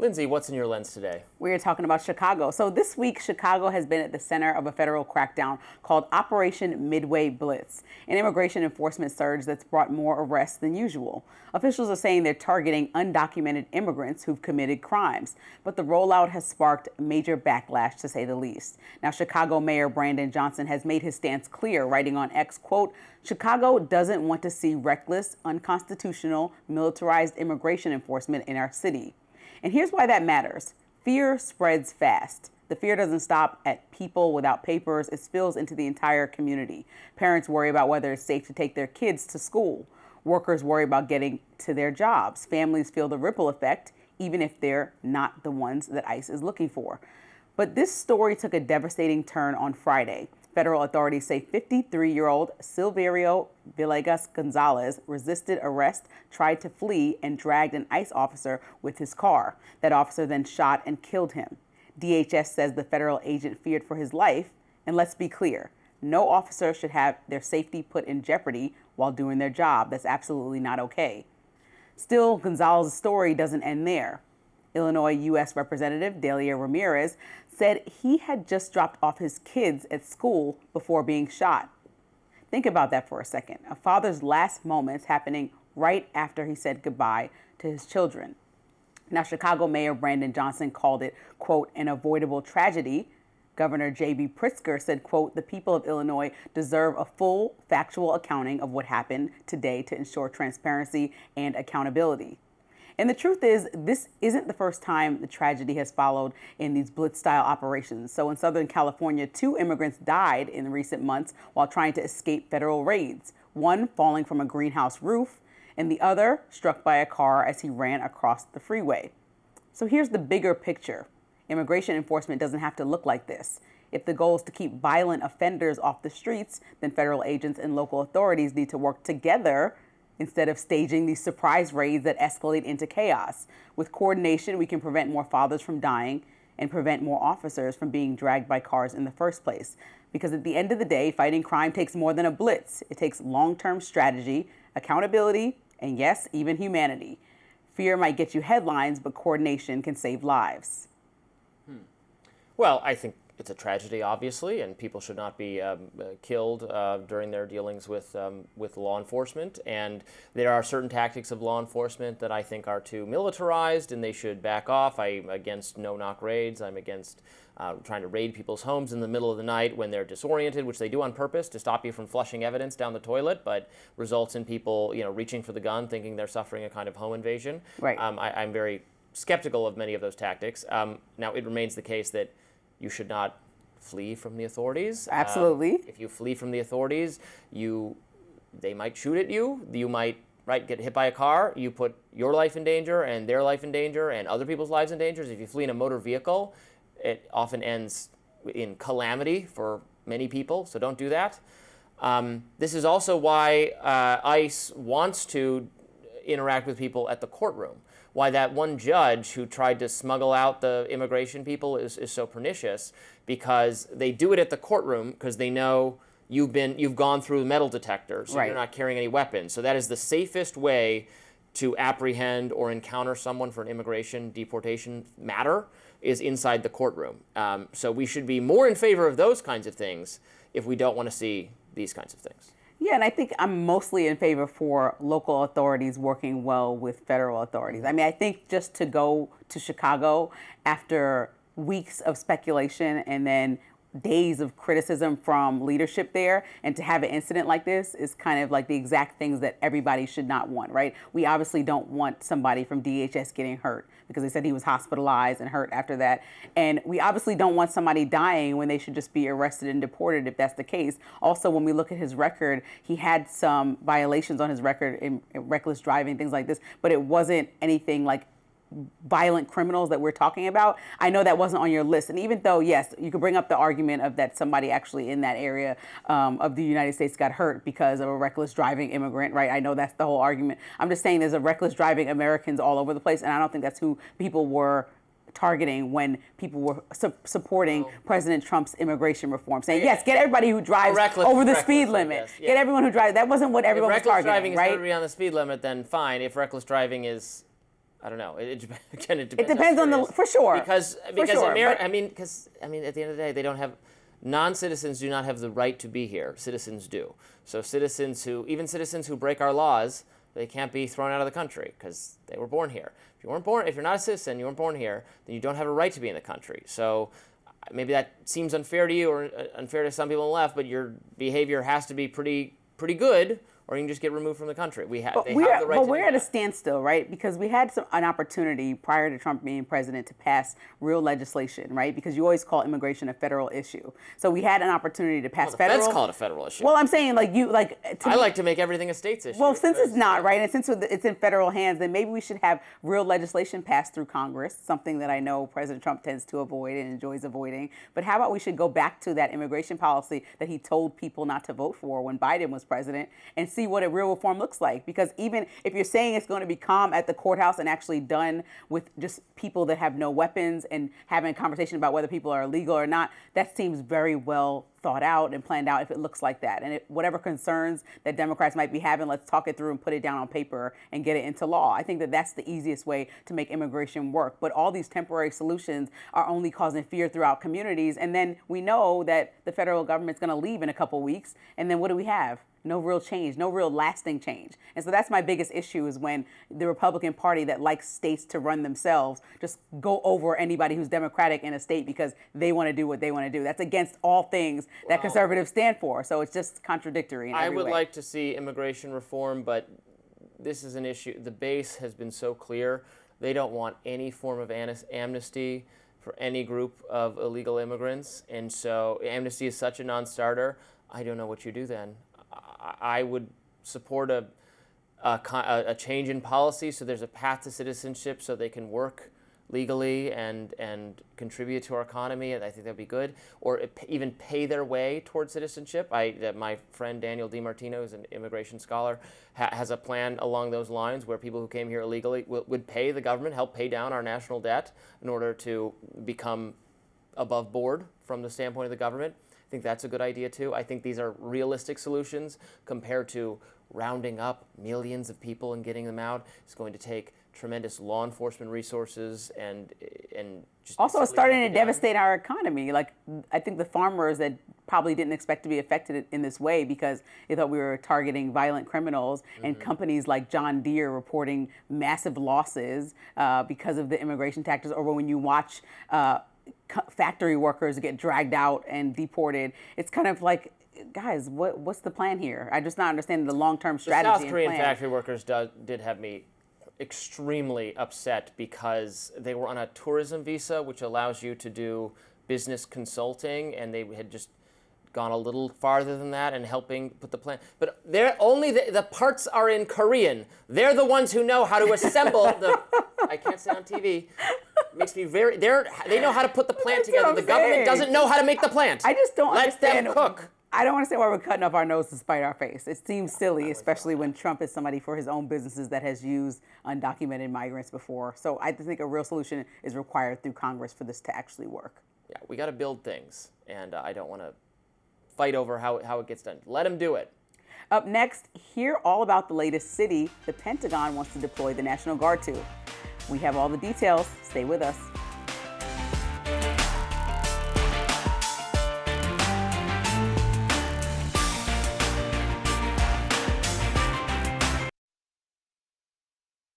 Lindsey, what's in your lens today? We're talking about Chicago. So this week, Chicago has been at the center of a federal crackdown called Operation Midway Blitz, an immigration enforcement surge that's brought more arrests than usual. Officials are saying they're targeting undocumented immigrants who've committed crimes, but the rollout has sparked major backlash, to say the least. Now, Chicago Mayor Brandon Johnson has made his stance clear, writing on X, quote, "Chicago doesn't want to see reckless, unconstitutional, militarized immigration enforcement in our city." And here's why that matters. Fear spreads fast. The fear doesn't stop at people without papers. It spills into the entire community. Parents worry about whether it's safe to take their kids to school. Workers worry about getting to their jobs. Families feel the ripple effect, even if they're not the ones that ICE is looking for. But this story took a devastating turn on Friday. Federal authorities say 53-year-old Silverio Villegas Gonzalez resisted arrest, tried to flee, and dragged an ICE officer with his car. That officer then shot and killed him. DHS says the federal agent feared for his life. And let's be clear, no officer should have their safety put in jeopardy while doing their job. That's absolutely not okay. Still, Gonzalez's story doesn't end there. Illinois U.S. Representative Delia Ramirez said he had just dropped off his kids at school before being shot. Think about that for a second. A father's last moments happening right after he said goodbye to his children. Now, Chicago Mayor Brandon Johnson called it, quote, an avoidable tragedy. Governor J.B. Pritzker said, quote, the people of Illinois deserve a full factual accounting of what happened today to ensure transparency and accountability. And the truth is, this isn't the first time the tragedy has followed in these Blitz-style operations. So in Southern California, 2 immigrants died in recent months while trying to escape federal raids, one falling from a greenhouse roof and the other struck by a car as he ran across the freeway. So here's the bigger picture. Immigration enforcement doesn't have to look like this. If the goal is to keep violent offenders off the streets, then federal agents and local authorities need to work together instead of staging these surprise raids that escalate into chaos. With coordination, we can prevent more fathers from dying and prevent more officers from being dragged by cars in the first place. Because at the end of the day, fighting crime takes more than a blitz. It takes long-term strategy, accountability, and yes, even humanity. Fear might get you headlines, but coordination can save lives. Well, I think it's a tragedy, obviously, and people should not be killed during their dealings with law enforcement. And there are certain tactics of law enforcement that I think are too militarized, and they should back off. I'm against no-knock raids. I'm against trying to raid people's homes in the middle of the night when they're disoriented, which they do on purpose to stop you from flushing evidence down the toilet, but results in people, reaching for the gun, thinking they're suffering a kind of home invasion. Right. I'm very skeptical of many of those tactics. Now, it remains the case that you should not flee from the authorities. Absolutely. If you flee from the authorities, they might shoot at you. You might get hit by a car. You put your life in danger and their life in danger and other people's lives in danger. If you flee in a motor vehicle, it often ends in calamity for many people, so don't do that. This is also why ICE wants to interact with people at the courtroom. Why that one judge who tried to smuggle out the immigration people is so pernicious, because they do it at the courtroom because they know you've gone through metal detectors, so you're not carrying any weapons. So that is the safest way to apprehend or encounter someone for an immigration deportation matter, is inside the courtroom. So we should be more in favor of those kinds of things if we don't want to see these kinds of things. Yeah, and I think I'm mostly in favor for local authorities working well with federal authorities. I mean, I think just to go to Chicago after weeks of speculation and then days of criticism from leadership there, and to have an incident like this is kind of like the exact things that everybody should not want, right? We obviously don't want somebody from DHS getting hurt, because they said he was hospitalized and hurt after that. And we obviously don't want somebody dying when they should just be arrested and deported if that's the case. Also, when we look at his record, he had some violations on his record in reckless driving, things like this, but it wasn't anything like violent criminals that we're talking about. I know that wasn't on your list. And even though, yes, you could bring up the argument of that somebody actually in that area of the United States got hurt because of a reckless driving immigrant, right? I know that's the whole argument. I'm just saying there's a reckless driving Americans all over the place, and I don't think that's who people were targeting when people were supporting President Trump's immigration reform, saying, yes, get everybody who drives over the speed limit. Yes, yeah. Get everyone who drives. That wasn't what everyone was targeting, right? If reckless driving is going to be on the speed limit, then fine. If reckless driving is I don't know. Again, it depends. It depends on the, for sure. Because sure, America, at the end of the day, they don't have, non-citizens do not have the right to be here. Citizens do. So even citizens who break our laws, they can't be thrown out of the country because they were born here. If you're not a citizen, you weren't born here, then you don't have a right to be in the country. So maybe that seems unfair to you or unfair to some people on the left, but your behavior has to be pretty good, or you can just get removed from the country. They have the right to do But we're at a that. standstill, right? Because we had an opportunity prior to Trump being president to pass real legislation, right? Because you always call immigration a federal issue. So we had an opportunity to pass federal. Let's call it a federal issue. Well, I'm saying I like to make everything a state's issue. Well, since it's not, right, and since it's in federal hands, then maybe we should have real legislation passed through Congress, something that I know President Trump tends to avoid and enjoys avoiding. But how about we should go back to that immigration policy that he told people not to vote for when Biden was president and see what a real reform looks like? Because even if you're saying it's going to be calm at the courthouse and actually done with just people that have no weapons and having a conversation about whether people are illegal or not, that seems very well thought out and planned out if it looks like that. And whatever concerns that Democrats might be having, let's talk it through and put it down on paper and get it into law. I think that that's the easiest way to make immigration work. But all these temporary solutions are only causing fear throughout communities. And then we know that the federal government's going to leave in a couple weeks. And then what do we have? No real change, no real lasting change. And so that's my biggest issue, is when the Republican Party that likes states to run themselves just go over anybody who's Democratic in a state because they want to do what they want to do. That's against all things that conservatives stand for. So it's just contradictory in every way. I would like to see immigration reform, but this is an issue. The base has been so clear. They don't want any form of amnesty for any group of illegal immigrants. And so amnesty is such a non-starter. I don't know what you do then. I would support a change in policy so there's a path to citizenship so they can work legally and contribute to our economy, and I think that'd be good. Or even pay their way towards citizenship. My friend Daniel DiMartino, who's an immigration scholar, has a plan along those lines where people who came here illegally would pay the government, help pay down our national debt in order to become above board from the standpoint of the government. I think that's a good idea too. I think these are realistic solutions compared to rounding up millions of people and getting them out. It's going to take tremendous law enforcement resources and just also it's starting to devastate our economy. Like, I think the farmers that probably didn't expect to be affected in this way because they thought we were targeting violent criminals, and companies like John Deere reporting massive losses because of the immigration tactics, or when you watch factory workers get dragged out and deported. It's kind of like, guys, what's the plan here? I just not understanding the long-term strategy. The South Korean factory workers did have me extremely upset because they were on a tourism visa, which allows you to do business consulting, and they had just gone a little farther than that and helping put the plan. But they're only the parts are in Korean. They're the ones who know how to assemble the. I can't say on TV. Makes me very. They know how to put the plant together. The government doesn't know how to make the plant. I just don't understand. Let them cook. I don't understand why we're cutting off our nose to spite our face. It seems silly, especially when Trump is somebody for his own businesses that has used undocumented migrants before. So I think a real solution is required through Congress for this to actually work. Yeah, we got to build things, and I don't want to fight over how it gets done. Let them do it. Up next, hear all about the latest city the Pentagon wants to deploy the National Guard to. We have all the details. Stay with us.